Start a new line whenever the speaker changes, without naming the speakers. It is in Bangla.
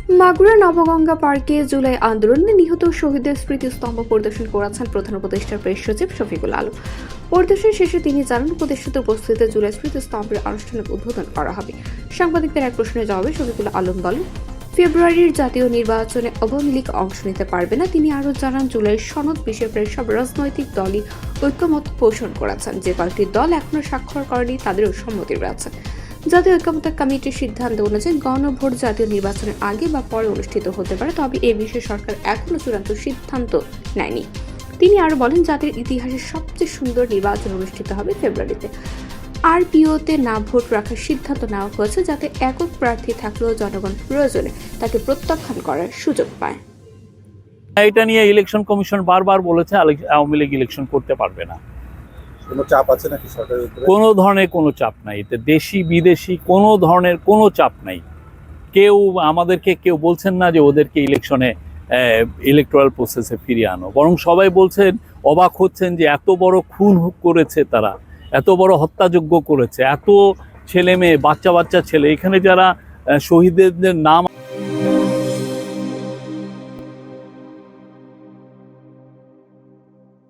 মাগুরা নবগঙ্গা পার্কে জুলাই আন্দোলনে নিহত শহীদদের স্মৃতিস্তম্ভ পরিদর্শন করেছেন প্রধান উপদেষ্টার প্রেস সচিব শফিকুল আলম। পরিদর্শন শেষে তিনি জানান, উপদেষ্টাদের উপস্থিতিতে জুলাই স্মৃতিস্তম্ভের আনুষ্ঠানিক উদ্বোধন করা হবে। সাংবাদিকদের এক প্রশ্নের জবাবে শফিকুল আলম বলেন, ফেব্রুয়ারির জাতীয় নির্বাচনে আওয়ামী লীগ অংশ নিতে পারবে না। তিনি আরও জানান, জুলাইয়ের সনদ বিষয়ে প্রায় সব রাজনৈতিক দলই ঐক্যমত পোষণ করেছেন। যে কয়েকটি দল এখনো স্বাক্ষর করেনি তাদেরও সম্মতি রয়েছে। জাতীয় ঐক্যমত্য কমিটির সিদ্ধান্ত অনুযায়ী গণভোট জাতীয় নির্বাচনের আগে বা পরে অনুষ্ঠিত হতে পারে, তবে এ বিষয়ে সরকার এখনো চূড়ান্ত সিদ্ধান্ত নেয়নি। তিনি আরো বলেন, জাতির ইতিহাসের সবচেয়ে সুন্দর নির্বাচন অনুষ্ঠিত হবে ফেব্রুয়ারিতে। আরপিওতে না ভোট রাখার সিদ্ধান্ত নেওয়া হয়েছে, যাতে একক প্রার্থী থাকলেও জনগণ প্রয়োজনে তাকে প্রত্যাখ্যান করার সুযোগ পায়।
এটা নিয়ে ইলেকশন কমিশন বারবার বলেছে আওয়ামী লীগ ইলেকশন করতে পারবে না।
কোনো চাপ আছে নাকি সরকারের উপরে?
কোনো ধরনের কোনো চাপ নাই, এতে দেশি বিদেশি কোনো ধরনের কোনো চাপ নাই। আমাদেরকে কেউ বলছেন না যে ওদেরকে ইলেকশনে ইলেকটোরাল প্রসেসে ফিরিয়ে আনো, বরং সবাই বলছেন, অবাক হচ্ছেন যে এত বড় খুন করেছে তারা, এত বড় হত্যাযজ্ঞ করেছে, এত ছেলে মেয়ে বাচ্চা ছেলে, এখানে যারা শহীদদের নাম